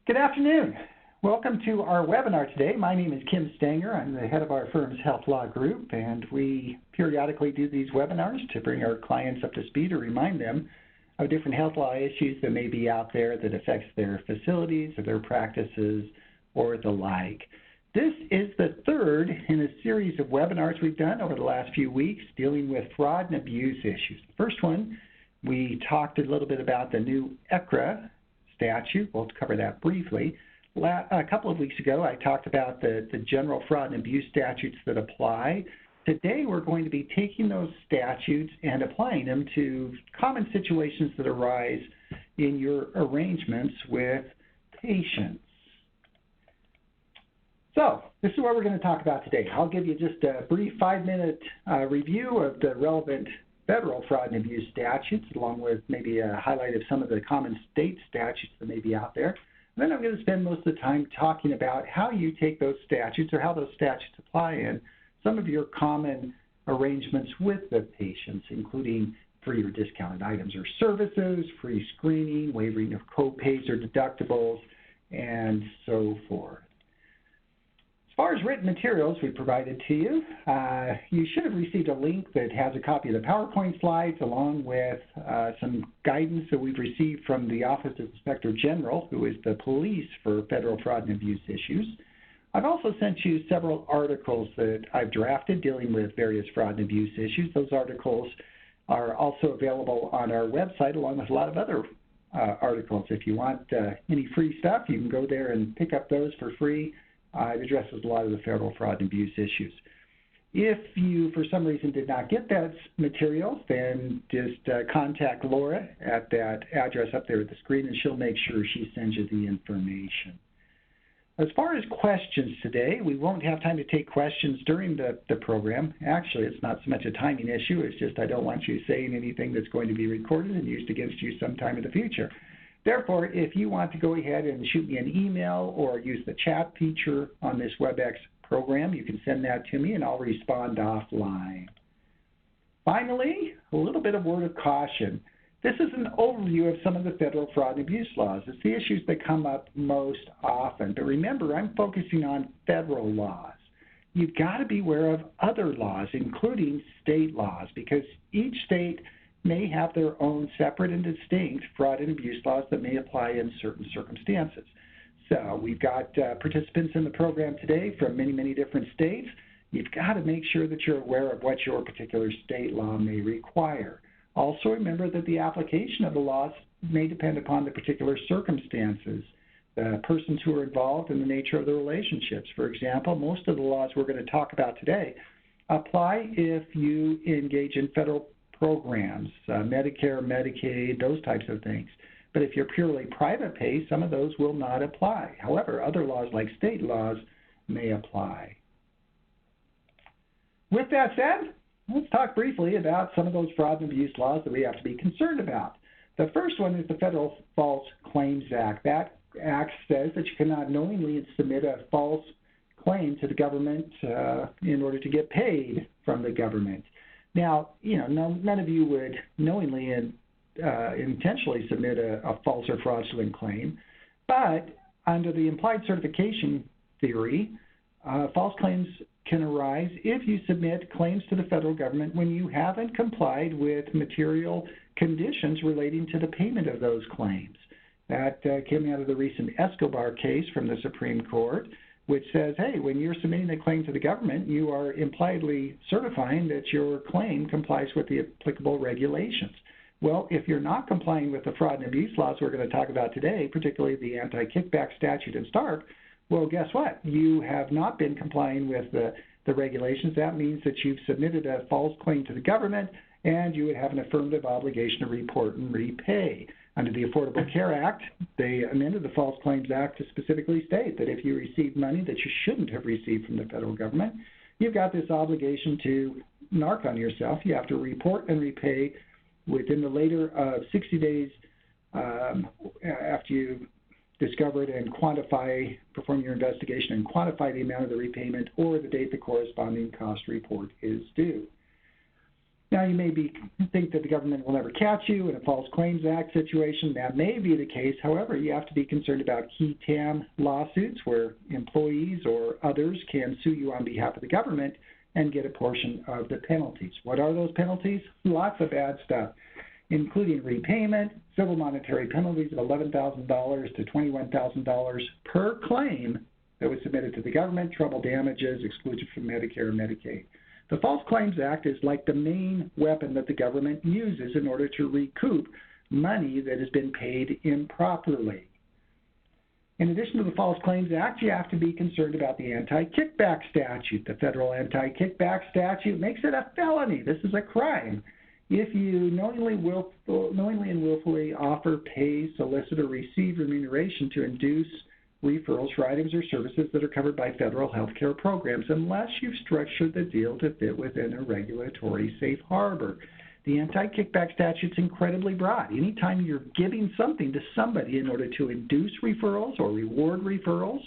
Good afternoon. Welcome to our webinar today. My name is Kim Stanger. I'm the head of our firm's Health Law Group, and we periodically do these webinars to bring our clients up to speed or remind them of different health law issues that may be out there that affects their facilities or their practices or the like. This is the third in a series of webinars we've done over the last few weeks dealing with fraud and abuse issues. The first one, we talked a little bit about the new ECRA statute. We'll cover that briefly. A couple of weeks ago, I talked about the general fraud and abuse statutes that apply. Today, we're going to be taking those statutes and applying them to common situations that arise in your arrangements with patients. So, this is what we're going to talk about today. I'll give you just a brief 5-minute review of the relevant federal fraud and abuse statutes, along with maybe a highlight of some of the common state statutes that may be out there. And then I'm going to spend most of the time talking about how you take those statutes or how those statutes apply in some of your common arrangements with the patients, including free or discounted items or services, free screening, waiving of co-pays or deductibles, and so forth. As far as written materials we provided to you, you should have received a link that has a copy of the PowerPoint slides along with some guidance that we've received from the Office of Inspector General, who is the police for federal fraud and abuse issues. I've also sent you several articles that I've drafted dealing with various fraud and abuse issues. Those articles are also available on our website along with a lot of other articles. If you want any free stuff, you can go there and pick up those for free. It addresses a lot of the federal fraud and abuse issues. If you, for some reason, did not get that material, then just contact Laura at that address up there at the screen, and she'll make sure she sends you the information. As far as questions today, we won't have time to take questions during the program. Actually, it's not so much a timing issue. It's just I don't want you saying anything that's going to be recorded and used against you sometime in the future. Therefore, if you want to go ahead and shoot me an email or use the chat feature on this WebEx program, you can send that to me and I'll respond offline. Finally, a little bit of word of caution. This is an overview of some of the federal fraud and abuse laws. It's the issues that come up most often. But remember, I'm focusing on federal laws. You've got to be aware of other laws, including state laws, because each state may have their own separate and distinct fraud and abuse laws that may apply in certain circumstances. So we've got participants in the program today from many, many different states. You've got to make sure that you're aware of what your particular state law may require. Also remember that the application of the laws may depend upon the particular circumstances, the persons who are involved, and the nature of the relationships. For example, most of the laws we're going to talk about today apply if you engage in federal programs, Medicare, Medicaid, those types of things. But if you're purely private pay, some of those will not apply. However, other laws like state laws may apply. With that said, let's talk briefly about some of those fraud and abuse laws that we have to be concerned about. The first one is the Federal False Claims Act. That act says that you cannot knowingly submit a false claim to the government in order to get paid from the government. Now, none of you would knowingly and intentionally submit a false or fraudulent claim, but under the implied certification theory, false claims can arise if you submit claims to the federal government when you haven't complied with material conditions relating to the payment of those claims. That came out of the recent Escobar case from the Supreme Court, which says, hey, when you're submitting a claim to the government, you are impliedly certifying that your claim complies with the applicable regulations. Well, if you're not complying with the fraud and abuse laws we're going to talk about today, particularly the anti-kickback statute and STARP, well, guess what? You have not been complying with the regulations. That means that you've submitted a false claim to the government, and you would have an affirmative obligation to report and repay. Under the Affordable Care Act, they amended the False Claims Act to specifically state that if you receive money that you shouldn't have received from the federal government, you've got this obligation to narc on yourself. You have to report and repay within the later 60 days after you discover it and perform your investigation and quantify the amount of the repayment or the date the corresponding cost report is due. Now, you may think that the government will never catch you in a False Claims Act situation. That may be the case. However, you have to be concerned about qui tam lawsuits where employees or others can sue you on behalf of the government and get a portion of the penalties. What are those penalties? Lots of bad stuff, including repayment, civil monetary penalties of $11,000 to $21,000 per claim that was submitted to the government, trouble damages, exclusion from Medicare and Medicaid. The False Claims Act is like the main weapon that the government uses in order to recoup money that has been paid improperly. In addition to the False Claims Act, you have to be concerned about the anti-kickback statute. The federal anti-kickback statute makes it a felony. This is a crime. If you knowingly and willfully offer, pay, solicit, or receive remuneration to induce referrals for items or services that are covered by federal health care programs, unless you've structured the deal to fit within a regulatory safe harbor. The anti-kickback statute is incredibly broad. Anytime you're giving something to somebody in order to induce referrals or reward referrals,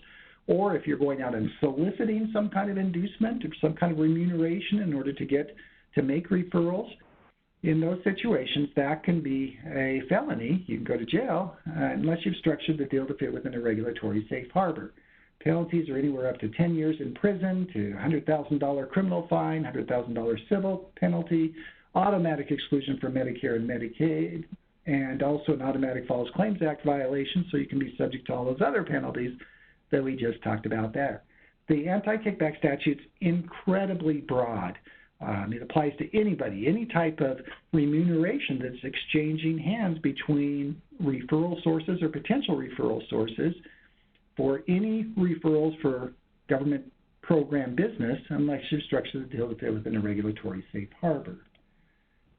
or if you're going out and soliciting some kind of inducement or some kind of remuneration in order to make referrals, in those situations, that can be a felony. You can go to jail unless you've structured the deal to fit within a regulatory safe harbor. Penalties are anywhere up to 10 years in prison to $100,000 criminal fine, $100,000 civil penalty, automatic exclusion from Medicare and Medicaid, and also an automatic False Claims Act violation, so you can be subject to all those other penalties that we just talked about there. The anti-kickback statute's incredibly broad. It applies to anybody, any type of remuneration that's exchanging hands between referral sources or potential referral sources for any referrals for government program business, unless you structure the deal to fit within a regulatory safe harbor.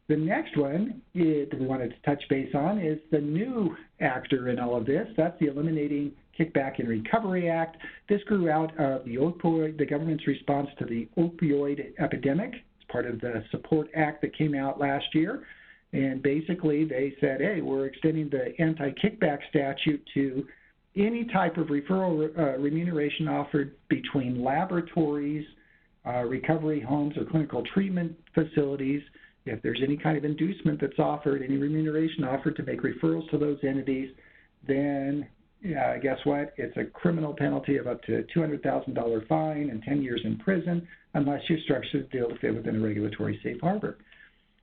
The next one that we wanted to touch base on is the new actor in all of this. That's the Eliminating Kickback and Recovery Act. This grew out of the government's response to the opioid epidemic. Part of the Support Act that came out last year. And basically they said, hey, we're extending the anti-kickback statute to any type of referral remuneration offered between laboratories, recovery homes, or clinical treatment facilities. If there's any kind of inducement that's offered, any remuneration offered to make referrals to those entities, then guess what? It's a criminal penalty of up to a $200,000 fine and 10 years in prison, unless you structure the deal to fit within a regulatory safe harbor.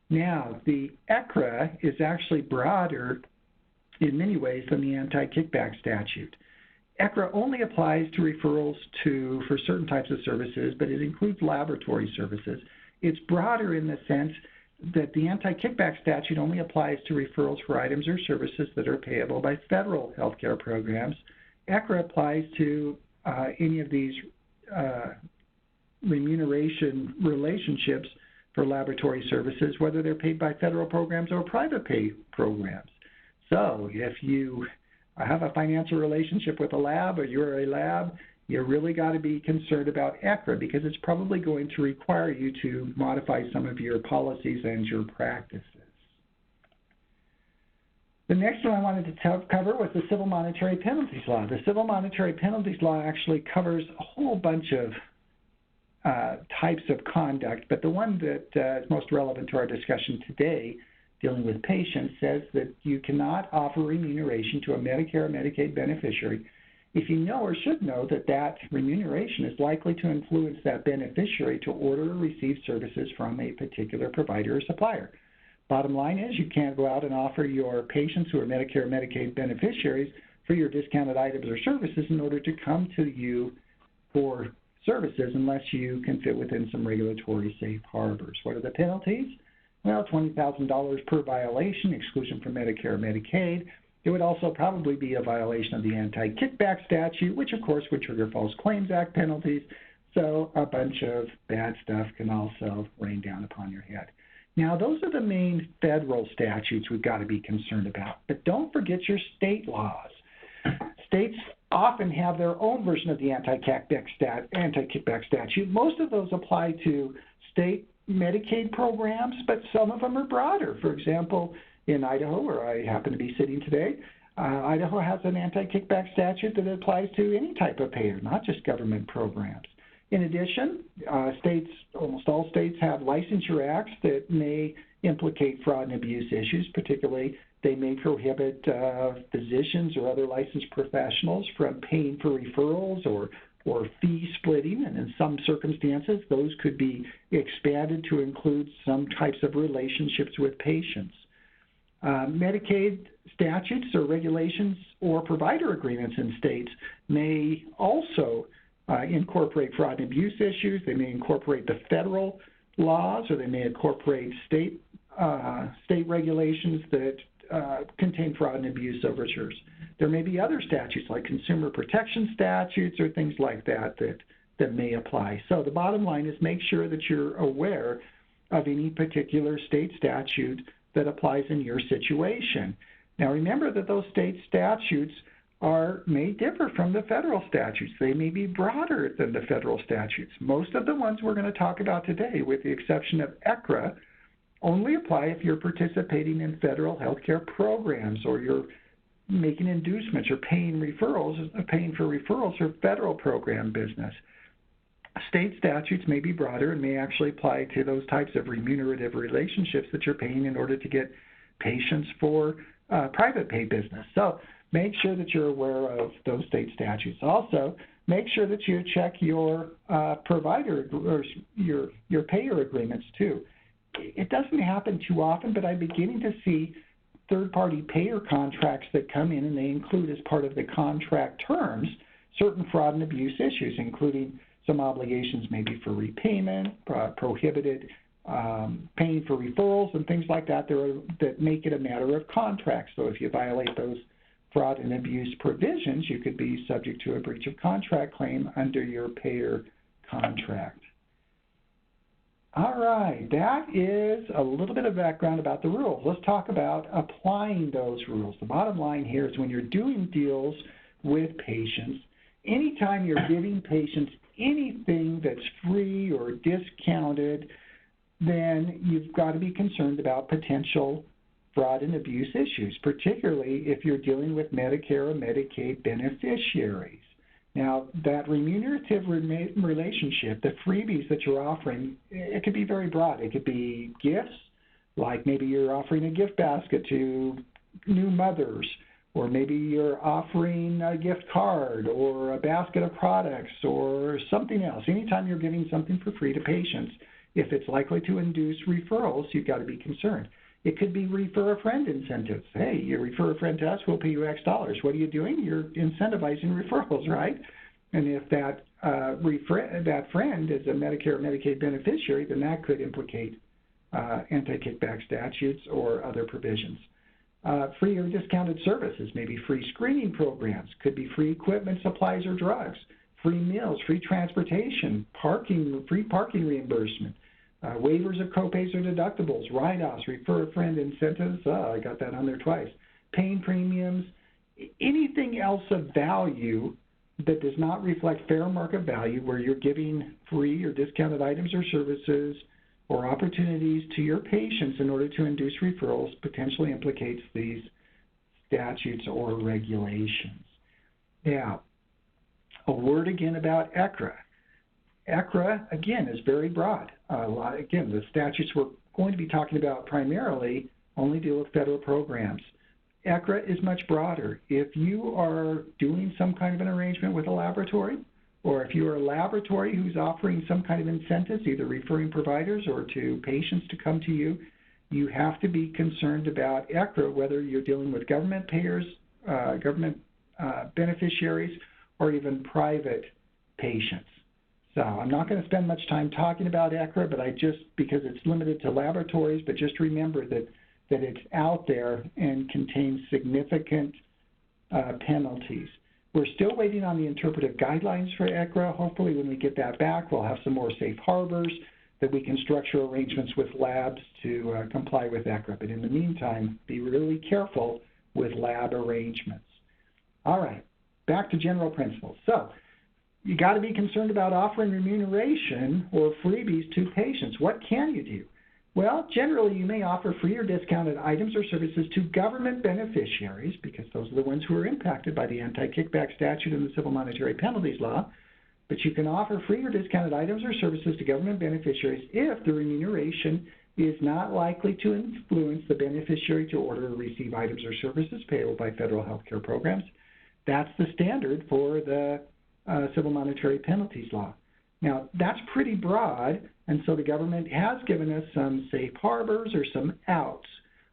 Now, the ECRA is actually broader in many ways than the anti-kickback statute. ECRA only applies to referrals for certain types of services, but it includes laboratory services. It's broader in the sense that the anti-kickback statute only applies to referrals for items or services that are payable by federal healthcare programs. ECRA applies to any of these remuneration relationships for laboratory services, whether they're paid by federal programs or private pay programs. So if you have a financial relationship with a lab or you're a lab, you really got to be concerned about ECRA because it's probably going to require you to modify some of your policies and your practices. The next one I wanted to cover was the Civil Monetary Penalties Law. The Civil Monetary Penalties Law actually covers a whole bunch of types of conduct, but the one that is most relevant to our discussion today, dealing with patients, says that you cannot offer remuneration to a Medicare or Medicaid beneficiary if you know or should know that that remuneration is likely to influence that beneficiary to order or receive services from a particular provider or supplier. Bottom line is you can't go out and offer your patients who are Medicare or Medicaid beneficiaries for your discounted items or services in order to come to you for services unless you can fit within some regulatory safe harbors. What are the penalties? Well, $20,000 per violation, exclusion from Medicare or Medicaid. It would also probably be a violation of the anti-kickback statute, which of course would trigger False Claims Act penalties. So a bunch of bad stuff can also rain down upon your head. Now, those are the main federal statutes we've got to be concerned about. But don't forget your state laws. States often have their own version of the anti-kickback statute. Most of those apply to state Medicaid programs, but some of them are broader. For example, in Idaho, where I happen to be sitting today, Idaho has an anti-kickback statute that applies to any type of payer, not just government programs. In addition, almost all states have licensure acts that may implicate fraud and abuse issues. Particularly, they may prohibit physicians or other licensed professionals from paying for referrals or fee splitting, and in some circumstances, those could be expanded to include some types of relationships with patients. Medicaid statutes or regulations or provider agreements in states may also incorporate fraud and abuse issues. They may incorporate the federal laws, or they may incorporate state regulations that contain fraud and abuse overtures. There may be other statutes like consumer protection statutes or things like that may apply. So the bottom line is make sure that you're aware of any particular state statute that applies in your situation. Now remember that those state statutes may differ from the federal statutes. They may be broader than the federal statutes. Most of the ones we're going to talk about today, with the exception of ECRA, only apply if you're participating in federal healthcare programs or you're making inducements or paying for referrals or federal program business. State statutes may be broader and may actually apply to those types of remunerative relationships that you're paying in order to get patients for private pay business. So make sure that you're aware of those state statutes. Also, make sure that you check your provider or your payer agreements too. It doesn't happen too often, but I'm beginning to see third-party payer contracts that come in, and they include as part of the contract terms certain fraud and abuse issues, including some obligations maybe for repayment, prohibited paying for referrals, and things like that that make it a matter of contract. So if you violate those fraud and abuse provisions, you could be subject to a breach of contract claim under your payer contract. All right, that is a little bit of background about the rules. Let's talk about applying those rules. The bottom line here is when you're doing deals with patients, anytime you're giving patients anything that's free or discounted, then you've got to be concerned about potential fraud and abuse issues, particularly if you're dealing with Medicare or Medicaid beneficiaries. Now, that remunerative relationship, the freebies that you're offering, it could be very broad. It could be gifts, like maybe you're offering a gift basket to new mothers, or maybe you're offering a gift card or a basket of products or something else. Anytime you're giving something for free to patients, if it's likely to induce referrals, you've got to be concerned. It could be refer a friend incentives. Hey, you refer a friend to us, we'll pay you X dollars. What are you doing? You're incentivizing referrals, right? And if that friend is a Medicare or Medicaid beneficiary, then that could implicate anti-kickback statutes or other provisions. Free or discounted services, maybe free screening programs, could be free equipment, supplies, or drugs, free meals, free transportation, free parking reimbursement, waivers of copays or deductibles, write-offs, refer a friend incentives, I got that on there twice, paying premiums, anything else of value that does not reflect fair market value, where you're giving free or discounted items or services or opportunities to your patients in order to induce referrals, potentially implicates these statutes or regulations. Now, a word again about ECRA. ECRA, again, is very broad. Again, the statutes we're going to be talking about primarily only deal with federal programs. ECRA is much broader. If you are doing some kind of an arrangement with a laboratory, or if you're a laboratory who's offering some kind of incentives, either referring providers or to patients to come to you, you have to be concerned about ECRA, whether you're dealing with government payers, government beneficiaries, or even private patients. So I'm not going to spend much time talking about ECRA, but because it's limited to laboratories, but just remember that it's out there and contains significant penalties. We're still waiting on the interpretive guidelines for ECRA. Hopefully when we get that back, we'll have some more safe harbors that we can structure arrangements with labs to comply with ECRA. But in the meantime, be really careful with lab arrangements. All right, back to general principles. So you got to be concerned about offering remuneration or freebies to patients. What can you do? Well, generally, you may offer free or discounted items or services to government beneficiaries, because those are the ones who are impacted by the anti-kickback statute and the civil monetary penalties law. but you can offer free or discounted items or services to government beneficiaries if the remuneration is not likely to influence the beneficiary to order or receive items or services payable by federal health care programs. That's the standard for the civil monetary penalties law. Now, that's pretty broad, and so the government has given us some safe harbors or some outs.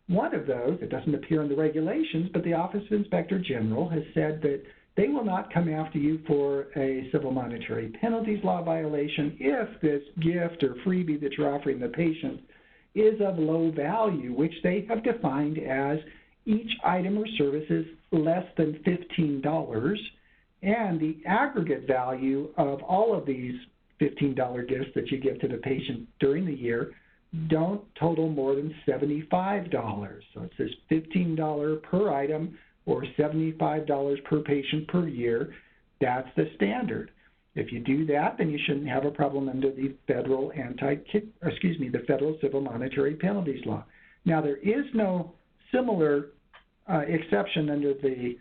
One of those, it doesn't appear in the regulations, but the Office of Inspector General has said that they will not come after you for a civil monetary penalties law violation if this gift or freebie that you're offering the patient is of low value, which they have defined as each item or service is less than $15, and the aggregate value of all of these $15 gifts that you give to the patient during the year don't total more than $75. So it says $15 per item or $75 per patient per year. That's the standard. If you do that, then you shouldn't have a problem under the federal the federal civil monetary penalties law. Now, there is no similar exception under the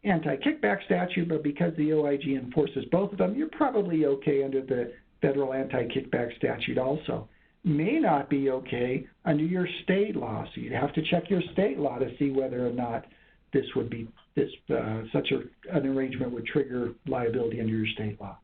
anti-kickback statute, but because the OIG enforces both of them, you're probably okay under the federal anti-kickback statute also. May not be okay under your state law, so you'd have to check your state law to see whether or not this would be such an arrangement would trigger liability under your state law.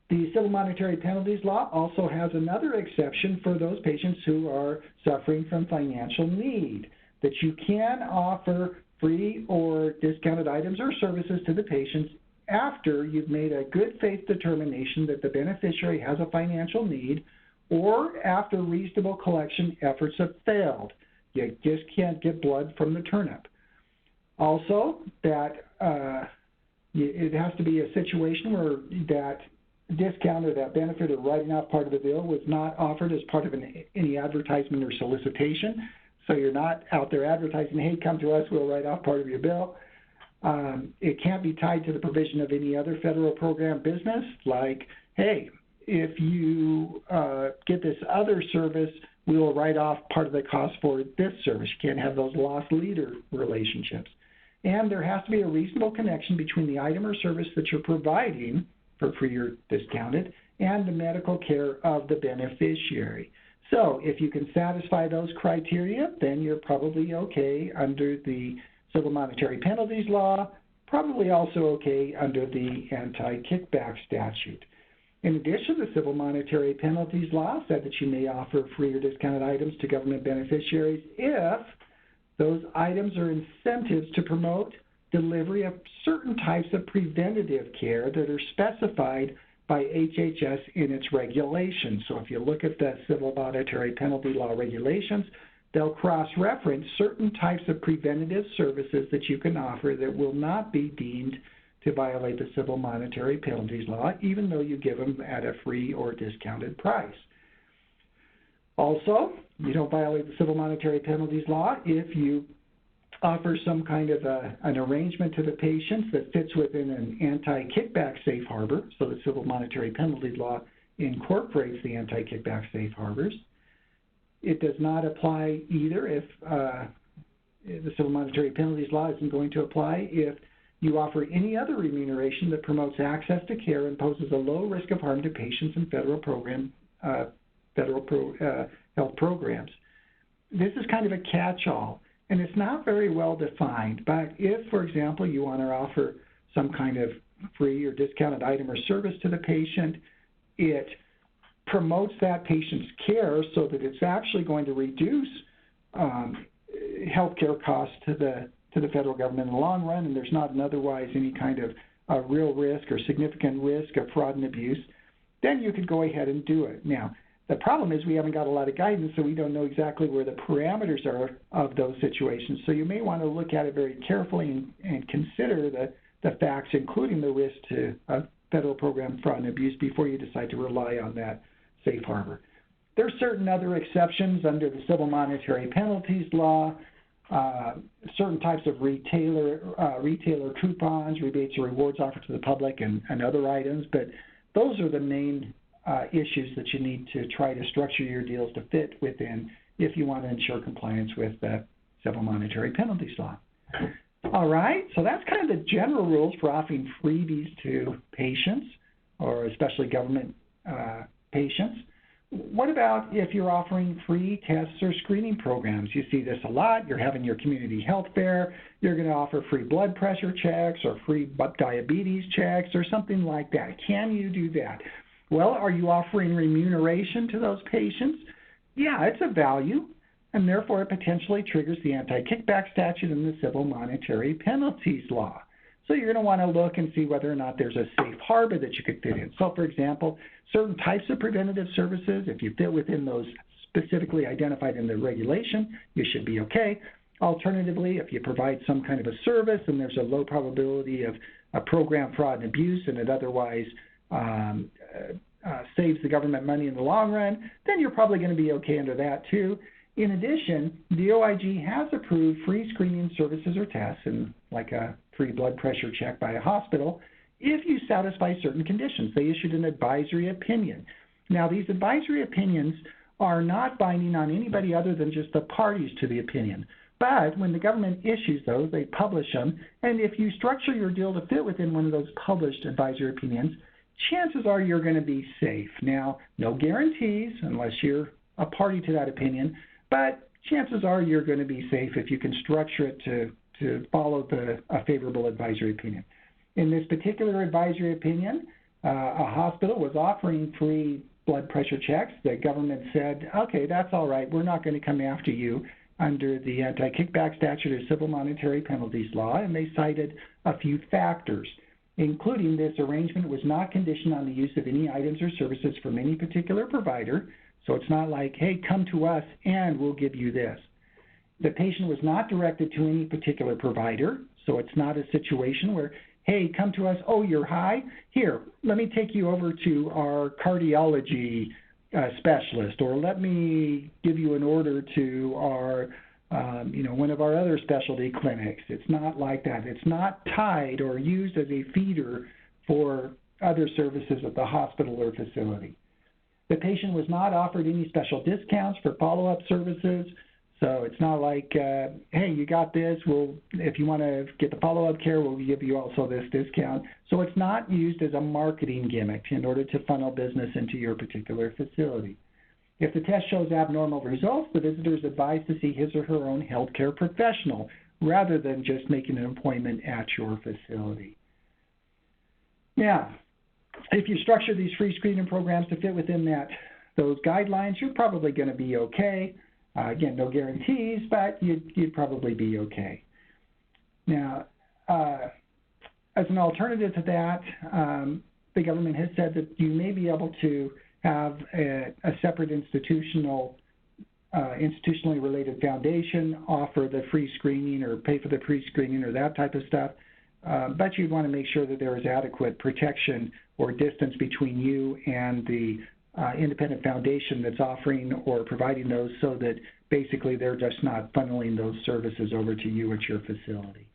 The civil monetary penalties law also has another exception for those patients who are suffering from financial need, that you can offer free or discounted items or services to the patients after you've made a good faith determination that the beneficiary has a financial need or after reasonable collection efforts have failed. You just can't get blood from the turnip. Also, that it has to be a situation where that discount or that benefit or writing off part of the bill was not offered as part of any advertisement or solicitation. So you're not out there advertising, hey, come to us, we'll write off part of your bill. It can't be tied to the provision of any other federal program business, like, hey, if you get this other service, we will write off part of the cost for this service. You can't have those lost leader relationships. And there has to be a reasonable connection between the item or service that you're providing for free or discounted and the medical care of the beneficiary. So if you can satisfy those criteria, then you're probably okay under the civil monetary penalties law, probably also okay under the anti-kickback statute. In addition, the civil monetary penalties law said that you may offer free or discounted items to government beneficiaries if those items are incentives to promote delivery of certain types of preventative care that are specified by HHS in its regulations. So if you look at the civil monetary penalty law regulations, they'll cross-reference certain types of preventative services that you can offer that will not be deemed to violate the civil monetary penalties law, even though you give them at a free or discounted price. Also, you don't violate the civil monetary penalties law if you offer some kind of an arrangement to the patients that fits within an anti-kickback safe harbor. So the civil monetary penalties law incorporates the anti-kickback safe harbors. It does not apply either if the civil monetary penalties law isn't going to apply if you offer any other remuneration that promotes access to care and poses a low risk of harm to patients in federal health programs. This is kind of a catch-all, and it's not very well defined. But if, for example, you want to offer some kind of free or discounted item or service to the patient, it promotes that patient's care so that it's actually going to reduce health care costs to the federal government in the long run, and there's not otherwise any kind of real risk or significant risk of fraud and abuse, then you could go ahead and do it. Now, the problem is we haven't got a lot of guidance, so we don't know exactly where the parameters are of those situations. So you may want to look at it very carefully and consider the facts, including the risk to federal program fraud and abuse, before you decide to rely on that safe harbor. There are certain other exceptions under the civil monetary penalties law, certain types of retailer coupons, rebates or rewards offered to the public, and other items, but those are the main issues that you need to try to structure your deals to fit within if you want to ensure compliance with the civil monetary penalties law. All right, so that's kind of the general rules for offering freebies to patients. or especially government patients. What about if you're offering free tests or screening programs? You see this a lot. You're having your community health fair. You're going to offer free blood pressure checks or free diabetes checks or something like that. Can you do that? Well, are you offering remuneration to those patients? Yeah, it's a value, and therefore it potentially triggers the anti-kickback statute and the civil monetary penalties law. So you're going to want to look and see whether or not there's a safe harbor that you could fit in. So, for example, certain types of preventative services, if you fit within those specifically identified in the regulation, you should be okay. Alternatively, if you provide some kind of a service and there's a low probability of program fraud and abuse and it otherwise saves the government money in the long run, then you're probably going to be okay under that too. In addition, the OIG has approved free screening services or tests, and like a free blood pressure check by a hospital, if you satisfy certain conditions. They issued an advisory opinion. Now, these advisory opinions are not binding on anybody other than just the parties to the opinion. But when the government issues those, they publish them, and if you structure your deal to fit within one of those published advisory opinions, chances are you're going to be safe. Now, no guarantees unless you're a party to that opinion, but chances are you're going to be safe if you can structure it to follow a favorable advisory opinion. In this particular advisory opinion, a hospital was offering free blood pressure checks. The government said, okay, that's all right. We're not going to come after you under the anti-kickback statute or civil monetary penalties law, and they cited a few factors, including this arrangement was not conditioned on the use of any items or services from any particular provider. So it's not like, hey, come to us and we'll give you this. The patient was not directed to any particular provider, so it's not a situation where, hey, come to us, oh, you're high? Here, let me take you over to our cardiology specialist, or let me give you an order to our, one of our other specialty clinics. It's not like that. It's not tied or used as a feeder for other services at the hospital or facility. The patient was not offered any special discounts for follow-up services, so it's not like, hey, you got this, if you want to get the follow-up care, we'll give you also this discount. So it's not used as a marketing gimmick in order to funnel business into your particular facility. If the test shows abnormal results, the visitor is advised to see his or her own healthcare professional rather than just making an appointment at your facility. Now, if you structure these free screening programs to fit within those guidelines, you're probably going to be okay. Again, no guarantees, but you'd probably be okay. Now, as an alternative to that, the government has said that you may be able to have a separate institutionally related foundation offer the free screening or pay for the pre-screening or that type of stuff. But you'd want to make sure that there is adequate protection or distance between you and the independent foundation that's offering or providing those, so that basically they're just not funneling those services over to you at your facility.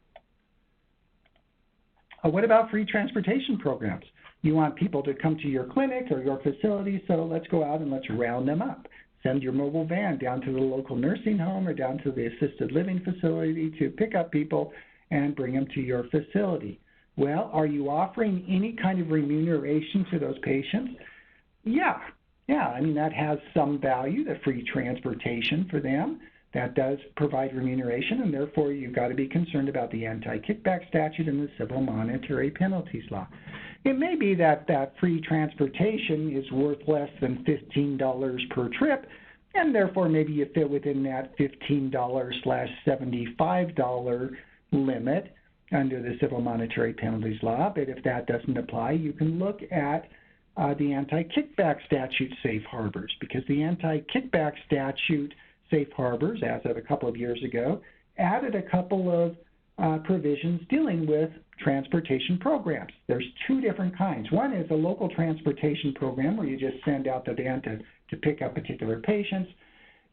What about free transportation programs? You want people to come to your clinic or your facility, so let's go out and let's round them up. Send your mobile van down to the local nursing home or down to the assisted living facility to pick up people and bring them to your facility. Well, are you offering any kind of remuneration to those patients? Yeah, I mean, that has some value, the free transportation for them. That does provide remuneration, and therefore you've got to be concerned about the anti-kickback statute and the civil monetary penalties law. It may be that free transportation is worth less than $15 per trip, and therefore maybe you fit within that $15/$75 limit under the civil monetary penalties law. But if that doesn't apply, you can look at the anti-kickback statute safe harbors, because the anti-kickback statute safe harbors, as of a couple of years ago, added a couple of provisions dealing with transportation programs. There's two different kinds. One is a local transportation program where you just send out the van to pick up particular patients.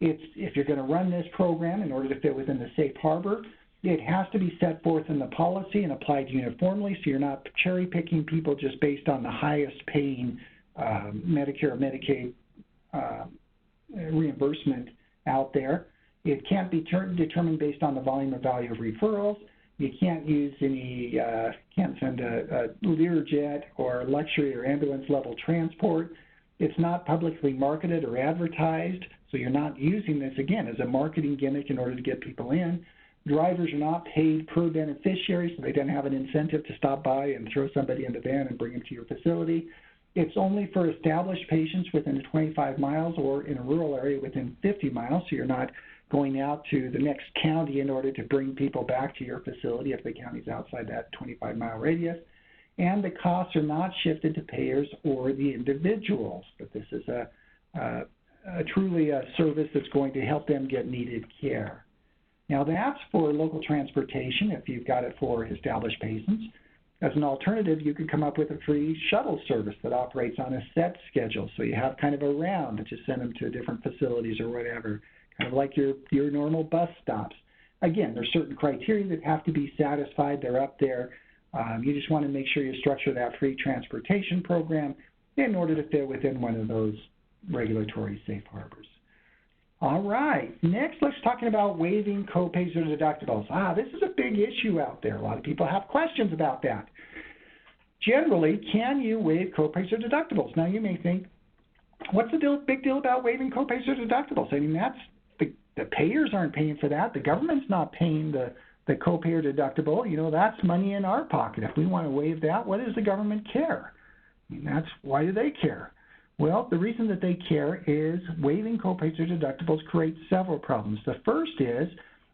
If you're going to run this program in order to fit within the safe harbor, it has to be set forth in the policy and applied uniformly, so you're not cherry-picking people just based on the highest-paying Medicare or Medicaid reimbursement out there. It can't be determined based on the volume or value of referrals. You can't use any, can't send a Learjet or luxury or ambulance level transport. It's not publicly marketed or advertised, so you're not using this, again, as a marketing gimmick in order to get people in. Drivers are not paid per beneficiary, so they don't have an incentive to stop by and throw somebody in the van and bring them to your facility. It's only for established patients within 25 miles or in a rural area within 50 miles, so you're not going out to the next county in order to bring people back to your facility if the county's outside that 25-mile radius. And the costs are not shifted to payers or the individuals, but this is truly a service that's going to help them get needed care. Now that's for local transportation if you've got it for established patients. As an alternative, you could come up with a free shuttle service that operates on a set schedule. So you have kind of a round that you send them to different facilities or whatever, kind of like your normal bus stops. Again, there's certain criteria that have to be satisfied. They're up there. You just want to make sure you structure that free transportation program in order to fit within one of those regulatory safe harbors. All right, next let's talking about waiving copays or deductibles. This is a big issue out there. A lot of people have questions about that. Generally, can you waive copays or deductibles? Now you may think, what's the big deal about waiving copays or deductibles? I mean, that's the payers aren't paying for that. The government's not paying the copay or deductible. You know, that's money in our pocket. If we want to waive that, what does the government care? I mean, why do they care? Well, the reason that they care is waiving copays or deductibles creates several problems. The first is,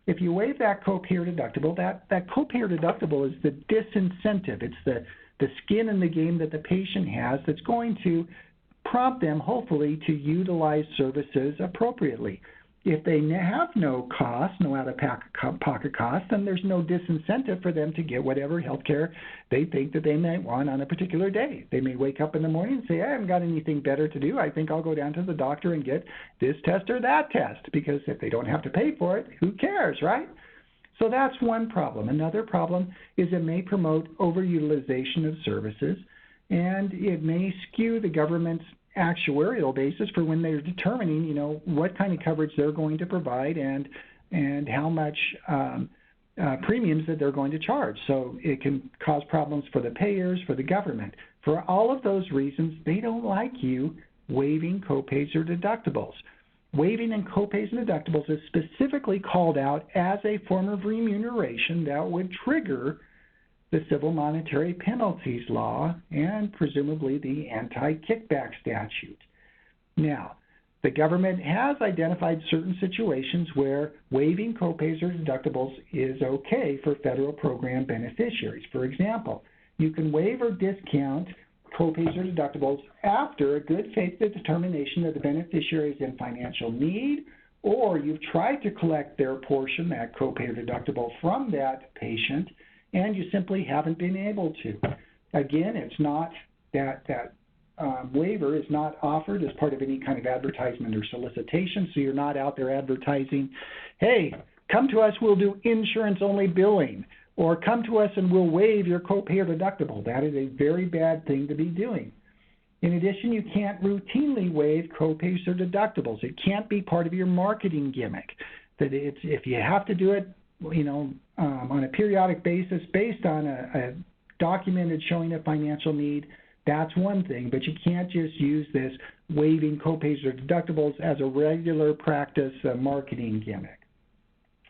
if you waive that copay or deductible, that copay or deductible is the disincentive. It's the skin in the game that the patient has that's going to prompt them, hopefully, to utilize services appropriately. If they have no cost, no out-of-pocket cost, then there's no disincentive for them to get whatever health care they think that they might want on a particular day. They may wake up in the morning and say, I haven't got anything better to do. I think I'll go down to the doctor and get this test or that test, because if they don't have to pay for it, who cares, right? So that's one problem. Another problem is it may promote overutilization of services, and it may skew the government's actuarial basis for when they're determining, you know, what kind of coverage they're going to provide and how much premiums that they're going to charge. So it can cause problems for the payers, for the government. For all of those reasons, they don't like you waiving copays or deductibles. Waiving and copays and deductibles is specifically called out as a form of remuneration that would trigger the civil monetary penalties law and presumably the anti-kickback statute. Now, the government has identified certain situations where waiving copays or deductibles is okay for federal program beneficiaries. For example, you can waive or discount copays or deductibles after a good faith determination that the beneficiary is in financial need, or you've tried to collect their portion, that copay or deductible, from that patient, and you simply haven't been able to. Again, it's not that waiver is not offered as part of any kind of advertisement or solicitation, so you're not out there advertising, hey, come to us, we'll do insurance-only billing, or come to us and we'll waive your copay or deductible. That is a very bad thing to be doing. In addition, you can't routinely waive copays or deductibles. It can't be part of your marketing gimmick. That if you have to do it, you know, on a periodic basis based on a documented showing of financial need, that's one thing, but you can't just use this waiving copays or deductibles as a regular practice marketing gimmick.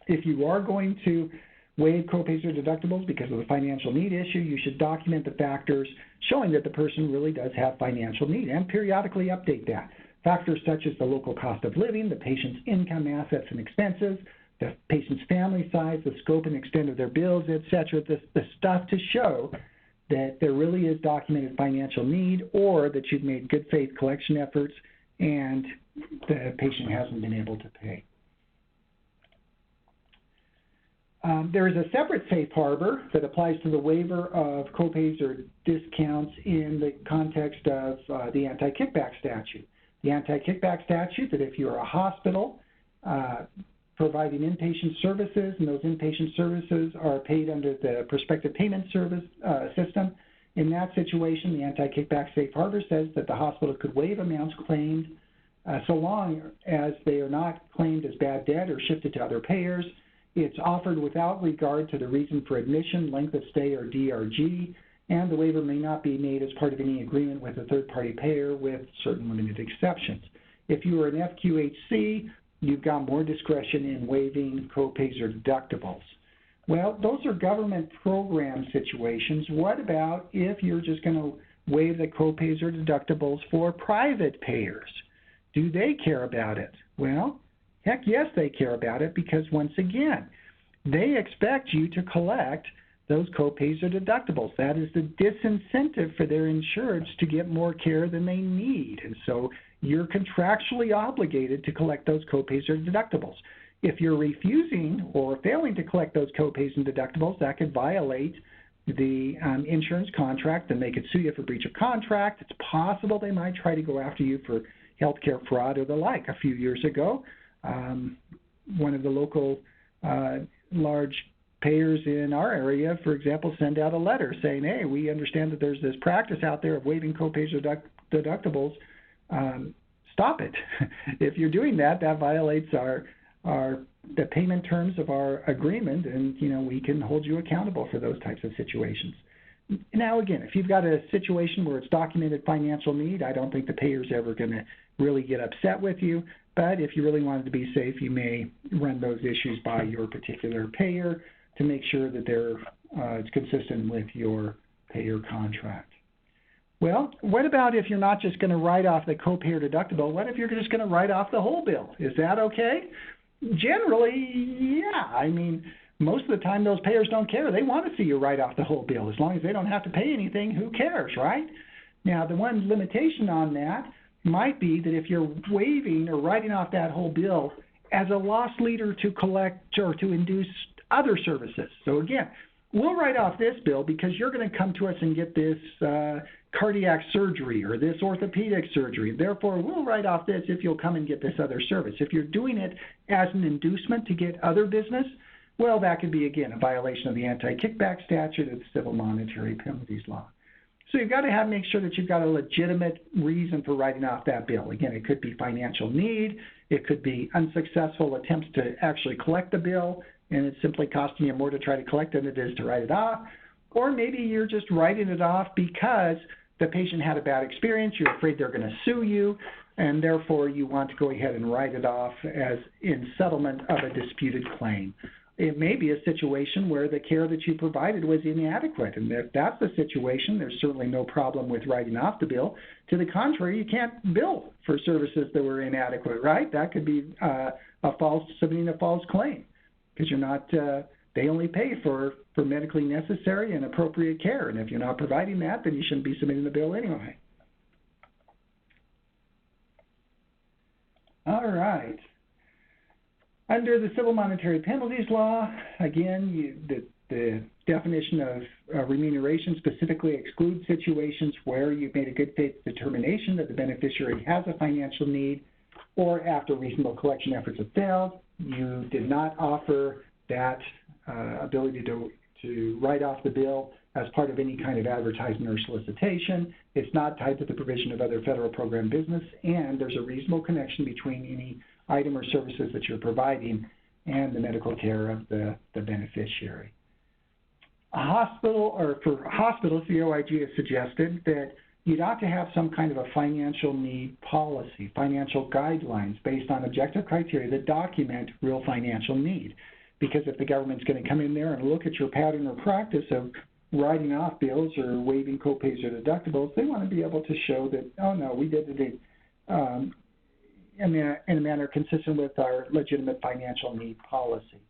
If you are going to waive copays or deductibles because of the financial need issue, you should document the factors showing that the person really does have financial need and periodically update that. Factors such as the local cost of living, the patient's income, assets, and expenses, the patient's family size, the scope and extent of their bills, etc., the stuff to show that there really is documented financial need or that you've made good faith collection efforts and the patient hasn't been able to pay. There is a separate safe harbor that applies to the waiver of copays or discounts in the context of the anti-kickback statute. The anti-kickback statute, that if you're a hospital providing inpatient services, and those inpatient services are paid under the prospective payment service system. In that situation, the anti-kickback safe harbor says that the hospital could waive amounts claimed so long as they are not claimed as bad debt or shifted to other payers, It's offered without regard to the reason for admission, length of stay, or DRG, and the waiver may not be made as part of any agreement with a third-party payer with certain limited exceptions. If you are an FQHC, you've got more discretion in waiving copays or deductibles. Well, those are government program situations. What about if you're just going to waive the copays or deductibles for private payers? Do they care about it? Well, heck yes, they care about it, because once again, they expect you to collect those copays or deductibles. That is the disincentive for their insureds to get more care than they need. And so you're contractually obligated to collect those copays or deductibles. If you're refusing or failing to collect those copays and deductibles, that could violate the insurance contract, and they could sue you for breach of contract. It's possible they might try to go after you for healthcare fraud or the like. A few years ago, one of the local large payers in our area, for example, send out a letter saying, hey, we understand that there's this practice out there of waiving copays or deductibles. Stop it. If you're doing that, that violates the payment terms of our agreement, and we can hold you accountable for those types of situations. Now, again, if you've got a situation where it's documented financial need, I don't think the payer's ever going to really get upset with you. But if you really wanted to be safe, you may run those issues by your particular payer to make sure that it's consistent with your payer contract. Well, what about if you're not just going to write off the copay or deductible? What if you're just going to write off the whole bill? Is that okay? Generally, yeah. I mean, most of the time those payers don't care. They want to see you write off the whole bill. As long as they don't have to pay anything, who cares, right? Now, the one limitation on that might be that if you're waiving or writing off that whole bill as a loss leader to collect or to induce other services. So again, we'll write off this bill because you're going to come to us and get this cardiac surgery or this orthopedic surgery. Therefore, we'll write off this if you'll come and get this other service. If you're doing it as an inducement to get other business, well, that could be, again, a violation of the anti-kickback statute or the civil monetary penalties law. So you've got to make sure that you've got a legitimate reason for writing off that bill. Again, it could be financial need. It could be unsuccessful attempts to actually collect the bill, and it's simply costing you more to try to collect than it is to write it off. Or maybe you're just writing it off because the patient had a bad experience, you're afraid they're going to sue you, and therefore you want to go ahead and write it off as in settlement of a disputed claim. It may be a situation where the care that you provided was inadequate, and if that's the situation, there's certainly no problem with writing off the bill. To the contrary, you can't bill for services that were inadequate, right? That could be submitting a false claim, because you're not. They only pay for medically necessary and appropriate care, and if you're not providing that, then you shouldn't be submitting the bill anyway. All right. Under the civil monetary penalties law, again, the definition of remuneration specifically excludes situations where you've made a good faith determination that the beneficiary has a financial need, or after reasonable collection efforts have failed, you did not offer that ability to write off the bill as part of any kind of advertisement or solicitation. It's not tied to the provision of other federal program business, and there's a reasonable connection between any item or services that you're providing and the medical care of the beneficiary. A hospital, or for hospitals, the OIG has suggested that you'd ought to have some kind of a financial need policy, financial guidelines based on objective criteria that document real financial need. Because if the government's going to come in there and look at your pattern or practice of writing off bills or waiving copays or deductibles, they want to be able to show that, oh no, we did it in a manner consistent with our legitimate financial need policy.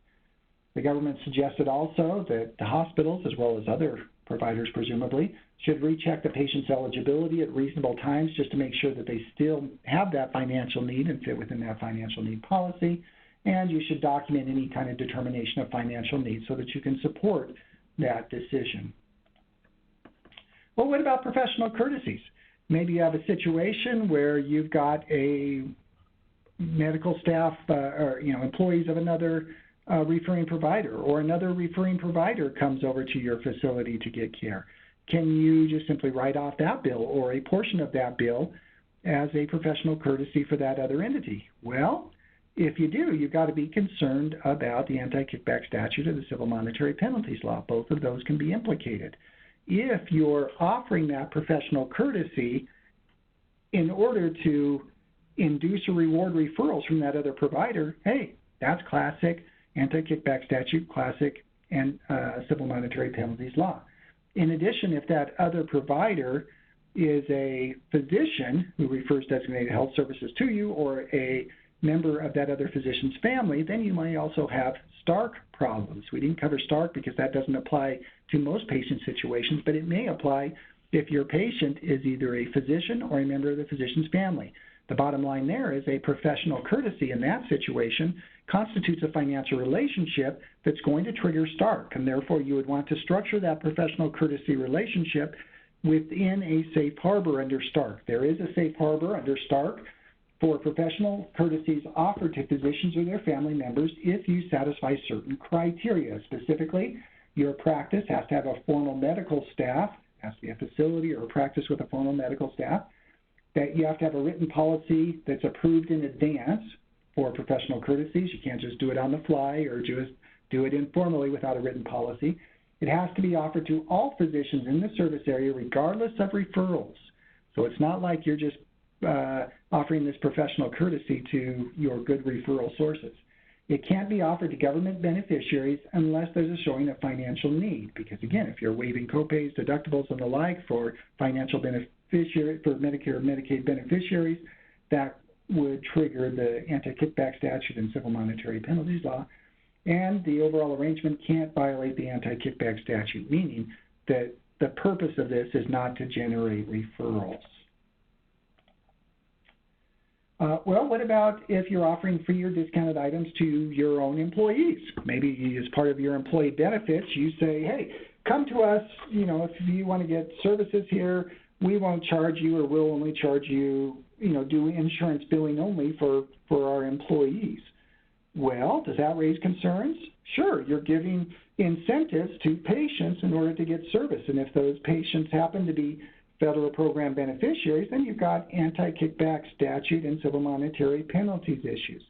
The government suggested also that the hospitals, as well as other providers presumably, should recheck the patient's eligibility at reasonable times just to make sure that they still have that financial need and fit within that financial need policy. And you should document any kind of determination of financial need so that you can support that decision. Well, what about professional courtesies? Maybe you have a situation where you've got a medical staff or employees of another referring provider, or another referring provider comes over to your facility to get care. Can you just simply write off that bill or a portion of that bill as a professional courtesy for that other entity? Well, if you do, you've got to be concerned about the anti-kickback statute or the civil monetary penalties law. Both of those can be implicated. If you're offering that professional courtesy in order to induce or reward referrals from that other provider, hey, that's classic anti-kickback statute, classic and civil monetary penalties law. In addition, if that other provider is a physician who refers designated health services to you or a member of that other physician's family, then you might also have Stark problems. We didn't cover Stark because that doesn't apply to most patient situations, but it may apply if your patient is either a physician or a member of the physician's family. The bottom line there is a professional courtesy in that situation constitutes a financial relationship that's going to trigger Stark, and therefore you would want to structure that professional courtesy relationship within a safe harbor under Stark. There is a safe harbor under Stark for professional courtesies offered to physicians or their family members if you satisfy certain criteria. Specifically, your practice has to have a formal medical staff, has to be a facility or a practice with a formal medical staff, that you have to have a written policy that's approved in advance for professional courtesies. You can't just do it on the fly or just do it informally without a written policy. It has to be offered to all physicians in the service area regardless of referrals. So it's not like you're just offering this professional courtesy to your good referral sources. It can't be offered to government beneficiaries unless there's a showing of financial need, because again, if you're waiving copays, deductibles, and the like for financial beneficiary, for Medicare or Medicaid beneficiaries, that would trigger the anti-kickback statute and civil monetary penalties law. And the overall arrangement can't violate the anti-kickback statute, meaning that the purpose of this is not to generate referrals. Well, what about if you're offering free or discounted items to your own employees? Maybe as part of your employee benefits, you say, hey, come to us, if you want to get services here, we won't charge you, or we'll only charge you, do insurance billing only for our employees. Well, does that raise concerns? Sure, you're giving incentives to patients in order to get service, and if those patients happen to be federal program beneficiaries, then you've got anti-kickback statute and civil monetary penalties issues.